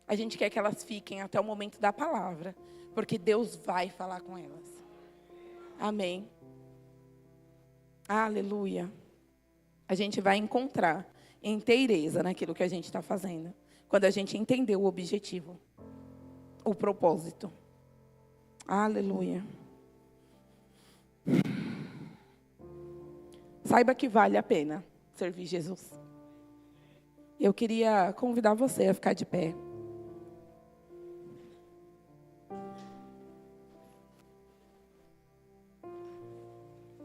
A gente quer que elas fiquem até o momento da palavra, porque Deus vai falar com elas. Amém. Aleluia. A gente vai encontrar inteireza naquilo que a gente está fazendo. Quando a gente entender o objetivo, o propósito. Aleluia. Saiba que vale a pena servir Jesus. Eu queria convidar você a ficar de pé.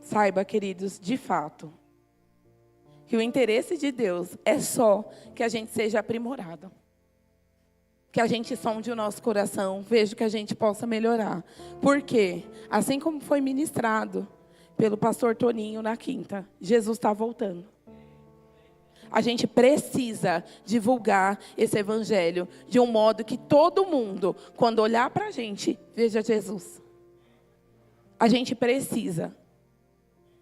Saiba, queridos, de fato, que o interesse de Deus é só que a gente seja aprimorado. Que a gente sonde o nosso coração, veja que a gente possa melhorar. Porque, assim como foi ministrado pelo pastor Toninho na quinta, Jesus está voltando. A gente precisa divulgar esse evangelho de um modo que todo mundo, quando olhar para a gente, veja Jesus. A gente precisa.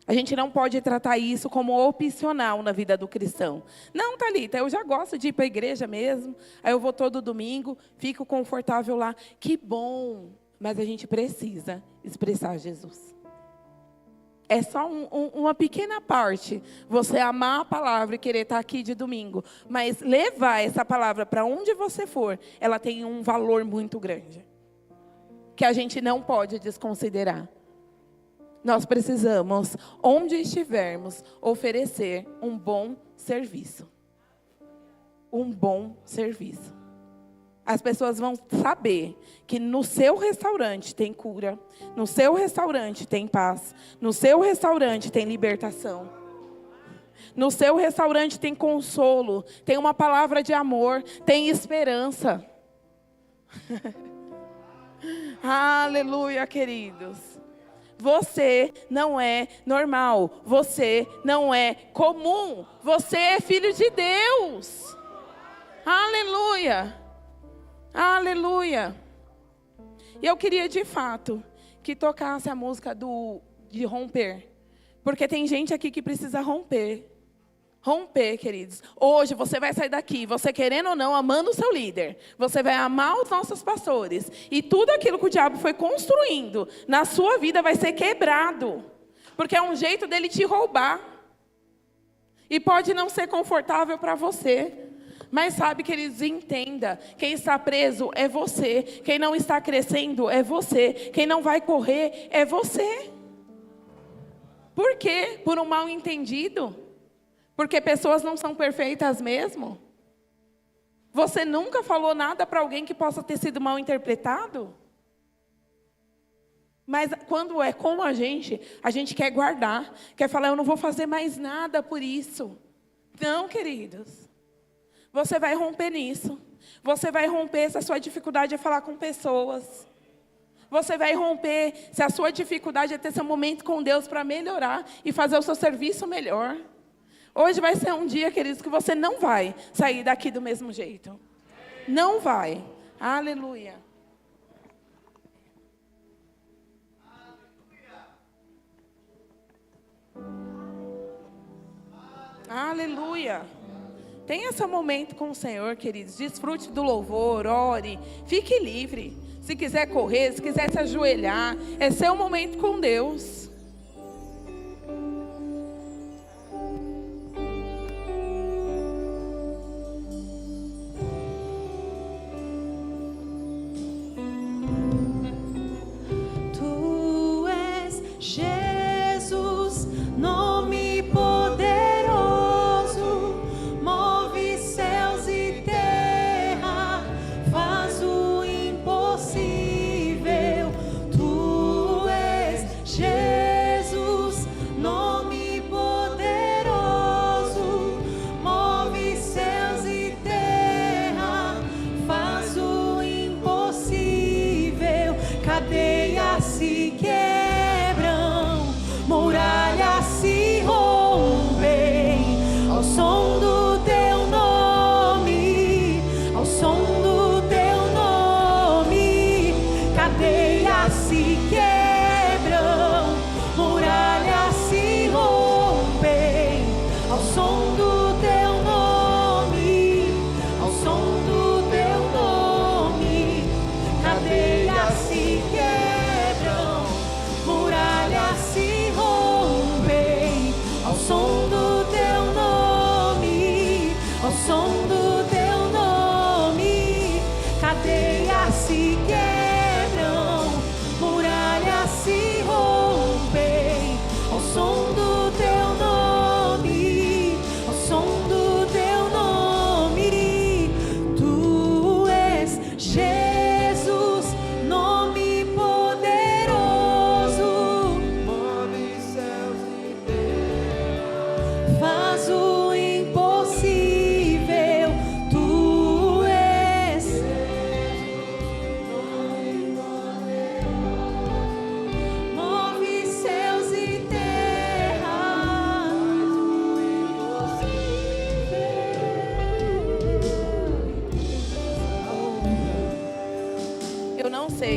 A gente não pode tratar isso como opcional na vida do cristão. Não, Thalita, eu já gosto de ir para a igreja mesmo. Aí eu vou todo domingo, fico confortável lá. Que bom! Mas a gente precisa expressar Jesus. É só uma pequena parte. Você amar a palavra e querer estar aqui de domingo. Mas levar essa palavra para onde você for, ela tem um valor muito grande. Que a gente não pode desconsiderar. Nós precisamos, onde estivermos, oferecer um bom serviço. Um bom serviço. As pessoas vão saber que no seu restaurante tem cura, no seu restaurante tem paz, no seu restaurante tem libertação, no seu restaurante tem consolo, tem uma palavra de amor, tem esperança. Aleluia, queridos. Você não é normal, você não é comum, você é filho de Deus. Aleluia, aleluia. E eu queria de fato que tocasse a música do de romper. Porque tem gente aqui que precisa romper. Romper, queridos. Hoje você vai sair daqui, você querendo ou não, amando o seu líder. Você vai amar os nossos pastores. E tudo aquilo que o diabo foi construindo na sua vida vai ser quebrado. Porque é um jeito dele te roubar. E pode não ser confortável para você. Mas sabe, queridos, entenda. Quem está preso é você. Quem não está crescendo é você. Quem não vai correr é você. Por quê? Por um mal entendido. Porque pessoas não são perfeitas mesmo? Você nunca falou nada para alguém que possa ter sido mal interpretado? Mas quando é com a gente quer guardar, quer falar, eu não vou fazer mais nada por isso. Não, queridos. Você vai romper nisso. Você vai romper se a sua dificuldade é falar com pessoas. Você vai romper se a sua dificuldade é ter seu momento com Deus para melhorar e fazer o seu serviço melhor. Hoje vai ser um dia, queridos, que você não vai sair daqui do mesmo jeito. Não vai. Aleluia. Aleluia. Tenha seu momento com o Senhor, queridos. Desfrute do louvor, ore. Fique livre. Se quiser correr, se quiser se ajoelhar, é seu momento com Deus.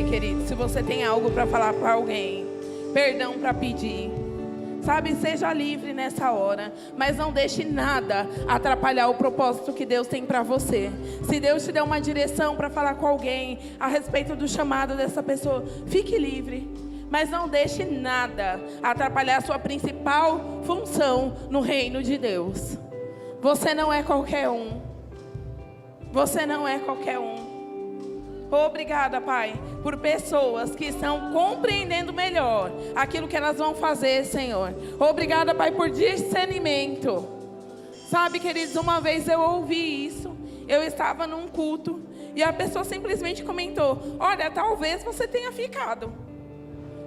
Querido, se você tem algo para falar para alguém, perdão para pedir, sabe, seja livre nessa hora, mas não deixe nada atrapalhar o propósito que Deus tem para você. Se Deus te der uma direção para falar com alguém a respeito do chamado dessa pessoa, fique livre, mas não deixe nada atrapalhar a sua principal função no reino de Deus. Você não é qualquer um. Você não é qualquer um. Obrigada, Pai, por pessoas que estão compreendendo melhor aquilo que elas vão fazer, Senhor. Obrigada, Pai, por discernimento. Sabe, queridos, uma vez eu ouvi isso. Eu estava num culto e a pessoa simplesmente comentou: olha, talvez você tenha ficado.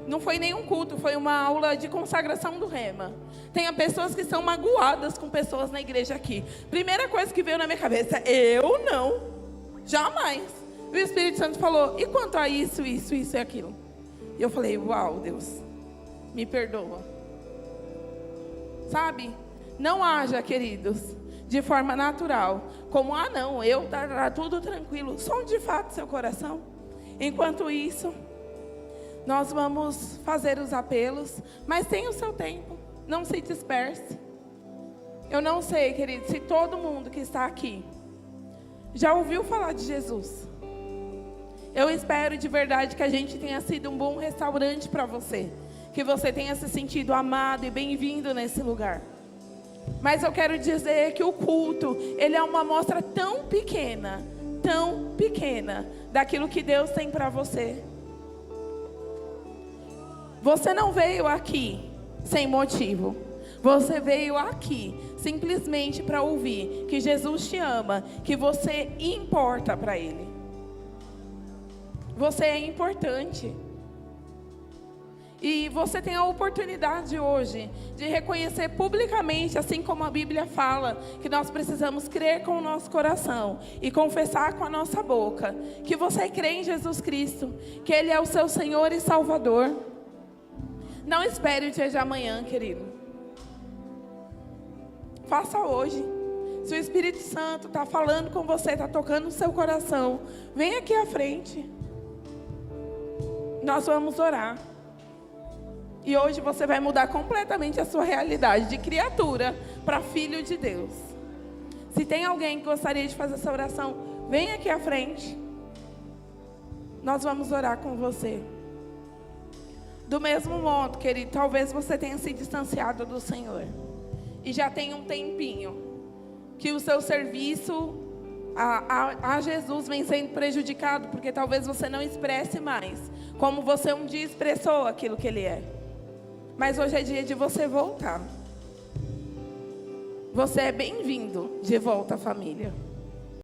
Não foi nenhum culto, foi uma aula de consagração do Rema. Tem pessoas que são magoadas com pessoas na igreja aqui. Primeira coisa que veio na minha cabeça: eu não, jamais. O Espírito Santo falou: e quanto a isso, isso, isso e aquilo? E eu falei: uau, Deus, me perdoa. Sabe? Não haja, queridos, de forma natural, como, não, tá tudo tranquilo. Sonde de fato seu coração. Enquanto isso, Nós vamos fazer os apelos, mas tenha o seu tempo. Não se disperse. Eu não sei, querido, se todo mundo que está aqui já ouviu falar de Jesus. Eu espero de verdade que a gente tenha sido um bom restaurante para você. Que você tenha se sentido amado e bem-vindo nesse lugar. Mas eu quero dizer que o culto, ele é uma amostra tão pequena daquilo que Deus tem para você. Você não veio aqui sem motivo. Você veio aqui simplesmente para ouvir que Jesus te ama, que você importa para Ele. Você é importante. E você tem a oportunidade hoje de reconhecer publicamente, assim como a Bíblia fala, que nós precisamos crer com o nosso coração e confessar com a nossa boca que você crê em Jesus Cristo, que Ele é o seu Senhor e Salvador. Não espere o dia de amanhã, querido. Faça hoje. Se o Espírito Santo está falando com você, está tocando no seu coração, vem aqui à frente. Nós vamos orar. E hoje você vai mudar completamente a sua realidade de criatura para filho de Deus. Se tem alguém que gostaria de fazer essa oração, vem aqui à frente. Nós vamos orar com você. Do mesmo modo, querido, talvez você tenha se distanciado do Senhor. E já tem um tempinho que o seu serviço a Jesus vem sendo prejudicado, porque talvez você não expresse mais como você um dia expressou aquilo que Ele é. Mas hoje é dia de você voltar. Você é bem-vindo de volta à família.